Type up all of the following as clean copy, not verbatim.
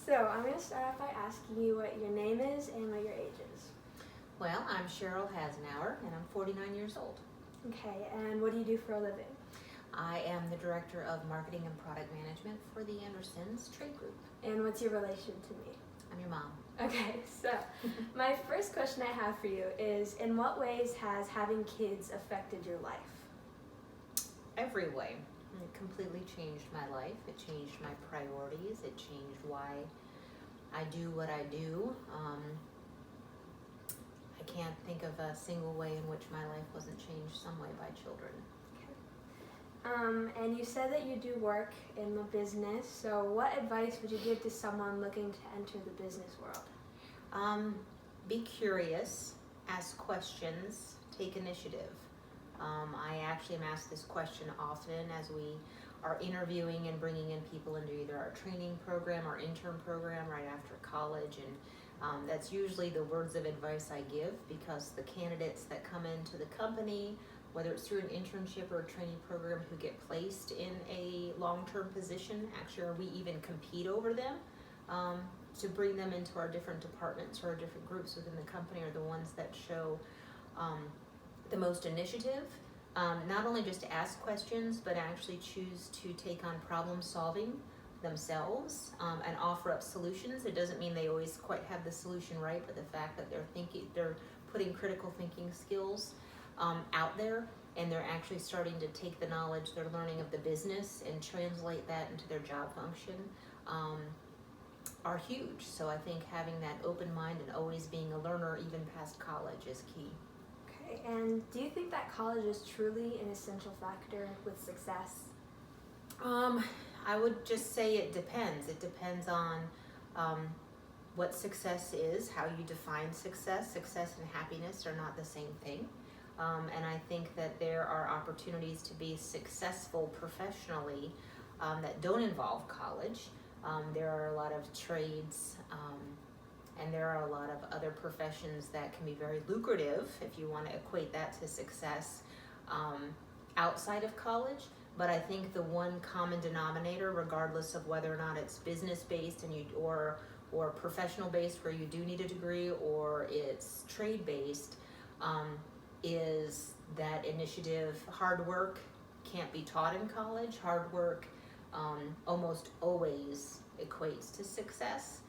So I'm going to start off by asking you what your name is and what your age is. Well, I'm Cheryl Hasenauer, and I'm 49 years old. Okay, and what do you do for a living? I am the Director of Marketing and Product Management for the Andersons Trade Group. And what's your relation to me? I'm your mom. Okay, so my first question I have for you is, in what ways has having kids affected your life? Every way. It completely changed my life. It changed my priorities. It changed why I do what I do. I can't think of a single way in which my life wasn't changed some way by children. And you said that you do work in the business, so what advice would you give to someone looking to enter the business world? Be curious, ask questions, take initiative. I actually am asked this question often as we are interviewing and bringing in people into either our training program or intern program right after college, and that's usually the words of advice I give, because the candidates that come into the company, whether it's through an internship or a training program, who get placed in a long-term position, actually, or we even compete over them to bring them into our different departments or our different groups within the company, are the ones that show the most initiative. Not only just to ask questions, but actually choose to take on problem solving themselves and offer up solutions. It doesn't mean they always quite have the solution right, but the fact that they're putting critical thinking skills out there, and they're actually starting to take the knowledge they're learning of the business and translate that into their job function are huge. So I think having that open mind and always being a learner even past college is key. Okay, and do you think that college is truly an essential factor with success? I would just say it depends. It depends on what success is, how you define success. Success and happiness are not the same thing. And I think that there are opportunities to be successful professionally that don't involve college. There are a lot of trades and there are a lot of other professions that can be very lucrative, if you want to equate that to success, outside of college. But I think the one common denominator, regardless of whether or not it's business-based and or professional-based where you do need a degree, or it's trade-based, is that initiative. Hard work can't be taught in college. Hard work almost always equates to success.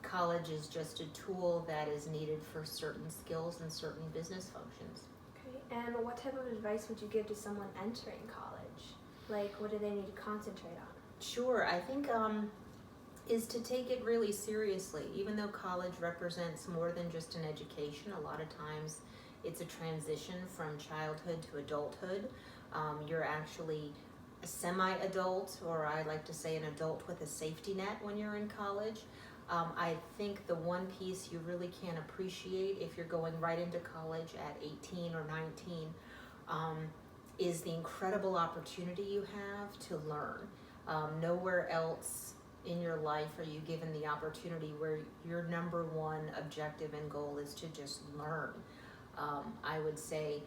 College is just a tool that is needed for certain skills and certain business functions. Okay, and what type of advice would you give to someone entering college? Like, what do they need to concentrate on? Sure, I think is to take it really seriously. Even though college represents more than just an education, a lot of times it's a transition from childhood to adulthood. You're actually a semi-adult, or I like to say an adult with a safety net when you're in college. I think the one piece you really can't appreciate if you're going right into college at 18 or 19 is the incredible opportunity you have to learn. Nowhere else in your life are you given the opportunity where your number one objective and goal is to just learn. I would say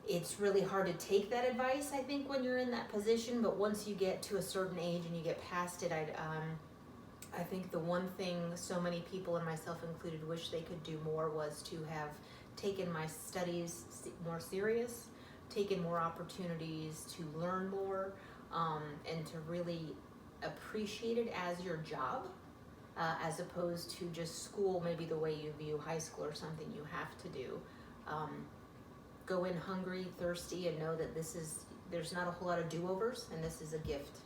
it's really hard to take that advice, I think, when you're in that position, but once you get to a certain age and you get past it, I think the one thing so many people, and myself included, wish they could do more was to have taken my studies more serious, taken more opportunities to learn more, and to really appreciate it as your job, as opposed to just school, maybe the way you view high school or something you have to do. Go in hungry, thirsty, and know that there's not a whole lot of do-overs, and this is a gift.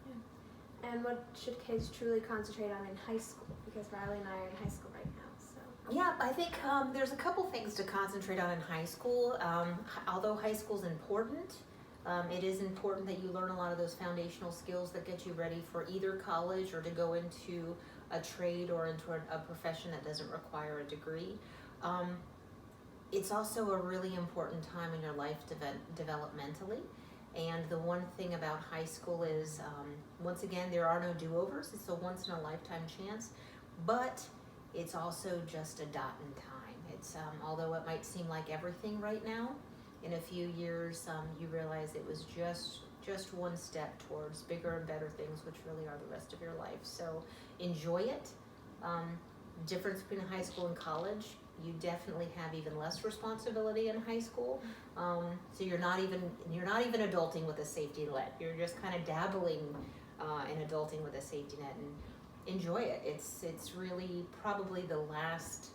Yeah. And what should kids truly concentrate on in high school? Because Riley and I are in high school right now, so. Yeah, I think there's a couple things to concentrate on in high school. Although high school is important, it is important that you learn a lot of those foundational skills that get you ready for either college or to go into a trade or into a profession that doesn't require a degree. It's also a really important time in your life developmentally. And the one thing about high school is, once again, there are no do-overs. It's a once-in-a-lifetime chance, but it's also just a dot in time. It's although it might seem like everything right now, in a few years you realize it was just one step towards bigger and better things, which really are the rest of your life. So enjoy it. Difference between high school and college, you definitely have even less responsibility in high school. So you're not even adulting with a safety net. You're just kind of dabbling in adulting with a safety net, and enjoy it. It's really probably the last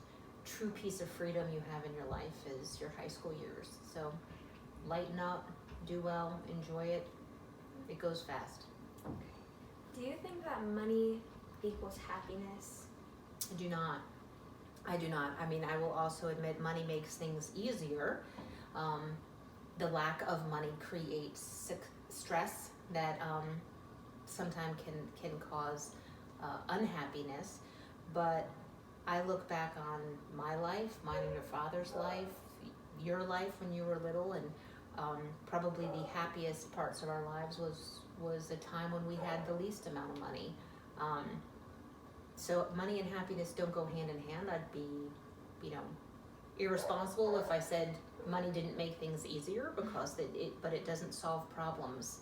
true piece of freedom you have in your life is your high school years. So lighten up, do well, enjoy it. It goes fast. Do you think that money equals happiness? I do not. I mean, I will also admit money makes things easier. The lack of money creates stress that sometimes can cause unhappiness. But I look back on my life, mine and your father's life, your life when you were little, and probably the happiest parts of our lives was a time when we had the least amount of money. So money and happiness don't go hand in hand. I'd be, irresponsible if I said money didn't make things easier, because but it doesn't solve problems.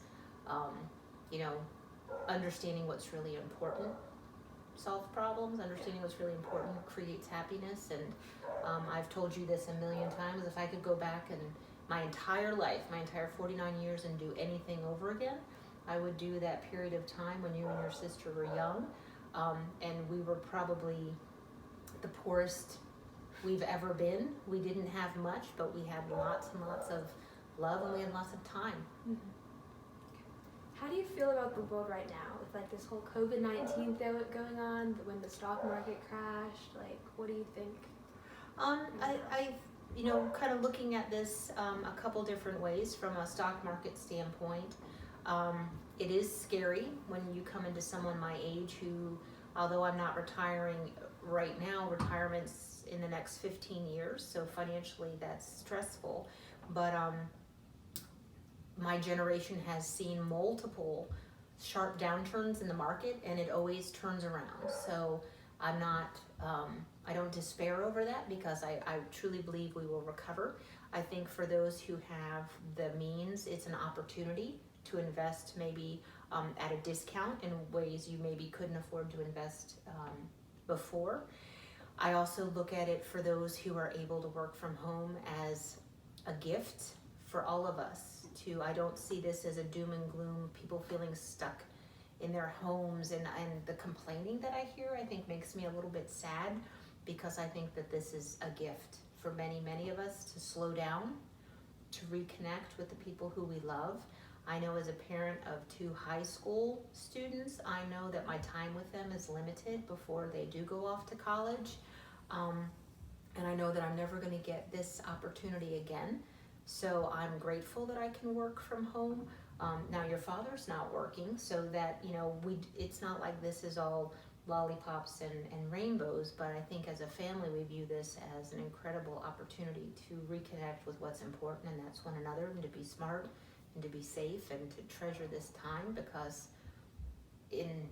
Understanding what's really important solves problems. Understanding what's really important creates happiness. And I've told you this a million times. If I could go back and my entire life, my entire 49 years, and do anything over again, I would do that period of time when you and your sister were young. And we were probably the poorest we've ever been. We didn't have much, but we had lots and lots of love, and we had lots of time. Mm-hmm. How do you feel about the world right now with like this whole COVID-19 going on, when the stock market crashed? Like, what do you think? I kind of looking at this a couple different ways from a stock market standpoint. It is scary when you come into someone my age who, although I'm not retiring right now, retirement's in the next 15 years, so financially that's stressful. But my generation has seen multiple sharp downturns in the market, and it always turns around. So I'm not, I don't despair over that, because I truly believe we will recover. I think for those who have the means, it's an opportunity to invest maybe at a discount in ways you maybe couldn't afford to invest before. I also look at it for those who are able to work from home as a gift for all of us. I don't see this as a doom and gloom, people feeling stuck in their homes, and the complaining that I hear, I think makes me a little bit sad, because I think that this is a gift for many, many of us to slow down, to reconnect with the people who we love. I know as a parent of 2 high school students, I know that my time with them is limited before they do go off to college. And I know that I'm never going to get this opportunity again. So I'm grateful that I can work from home. Now your father's not working, so that, it's not like this is all lollipops and rainbows, but I think as a family we view this as an incredible opportunity to reconnect with what's important, and that's one another, and to be smart, and to be safe, and to treasure this time, because in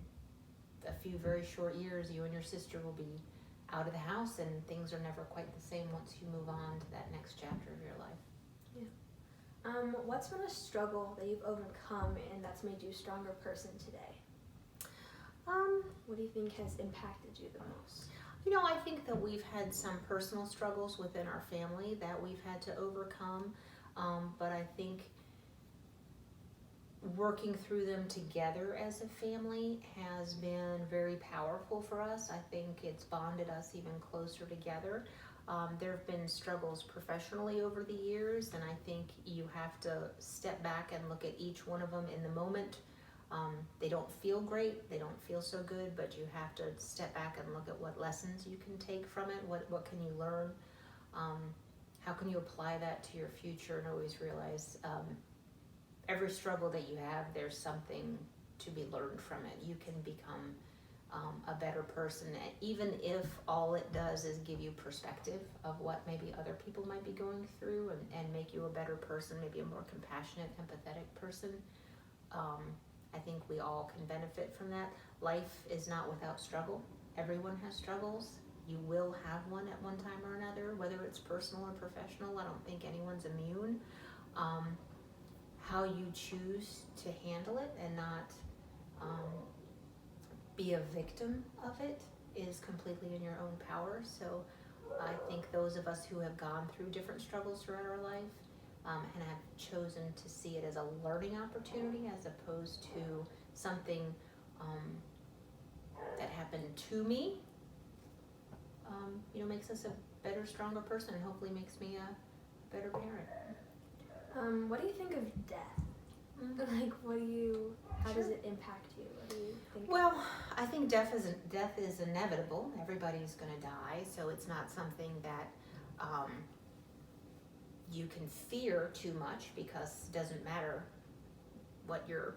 a few very short years you and your sister will be out of the house, and things are never quite the same once you move on to that next chapter of your life. What's been a struggle that you've overcome and that's made you a stronger person today? What do you think has impacted you the most? I think that we've had some personal struggles within our family that we've had to overcome, but I think working through them together as a family has been very powerful for us. I think it's bonded us even closer together. There have been struggles professionally over the years, and I think you have to step back and look at each one of them in the moment. They don't feel great, they don't feel so good, but you have to step back and look at what lessons you can take from it, what can you learn, how can you apply that to your future, and always realize every struggle that you have, there's something to be learned from it. You can become a better person, even if all it does is give you perspective of what maybe other people might be going through, and make you a better person, maybe a more compassionate, empathetic person. I think we all can benefit from that. Life is not without struggle. Everyone has struggles. You will have one at one time or another, whether it's personal or professional. I don't think anyone's immune. how you choose to handle it and not be a victim of it is completely in your own power. So I think those of us who have gone through different struggles throughout our life and have chosen to see it as a learning opportunity as opposed to something that happened to me, makes us a better, stronger person, and hopefully makes me a better parent. What do you think of death? Like, how does it impact you? What do you think? Well, I think death is inevitable. Everybody's going to die, so it's not something that you can fear too much, because it doesn't matter what your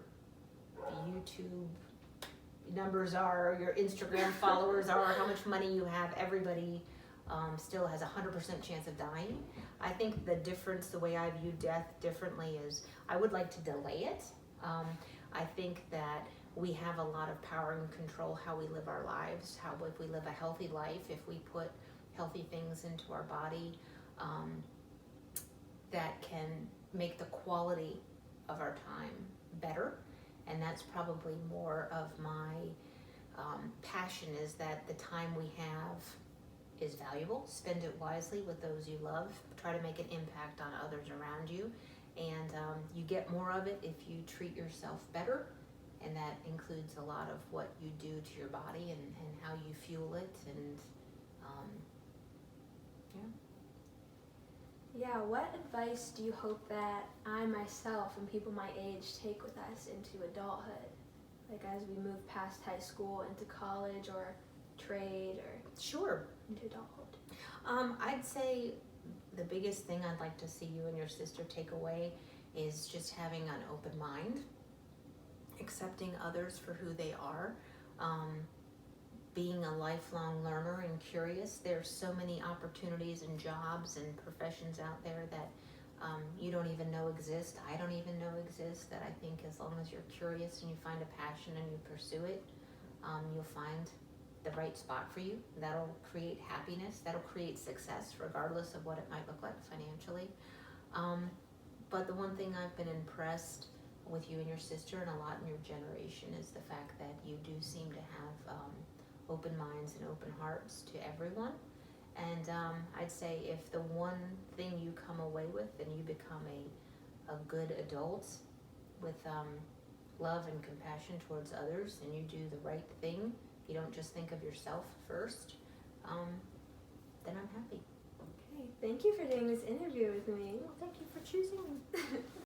YouTube numbers are, your Instagram followers are, how much money you have. Everybody still has a 100% chance of dying. I think the difference, the way I view death differently, is I would like to delay it. I think that we have a lot of power and control how we live our lives, if we live a healthy life, if we put healthy things into our body, that can make the quality of our time better. And that's probably more of my passion, is that the time we have is valuable. Spend it wisely with those you love. Try to make an impact on others around you. And you get more of it if you treat yourself better. And that includes a lot of what you do to your body and how you fuel it. And yeah, what advice do you hope that I myself and people my age take with us into adulthood? Like, as we move past high school into college or trade or Sure. into adulthood. I'd say the biggest thing I'd like to see you and your sister take away is just having an open mind, accepting others for who they are, being a lifelong learner and curious. There's so many opportunities and jobs and professions out there that you don't even know exist. I don't even know exist, that I think as long as you're curious and you find a passion and you pursue it, you'll find the right spot for you. That'll create happiness. That'll create success, regardless of what it might look like financially. But the one thing I've been impressed with you and your sister, and a lot in your generation, is the fact that you do seem to have open minds and open hearts to everyone. And I'd say if the one thing you come away with and you become a good adult with love and compassion towards others, and you do the right thing, you don't just think of yourself first, then I'm happy. Okay, thank you for doing this interview with me. Well, thank you for choosing me.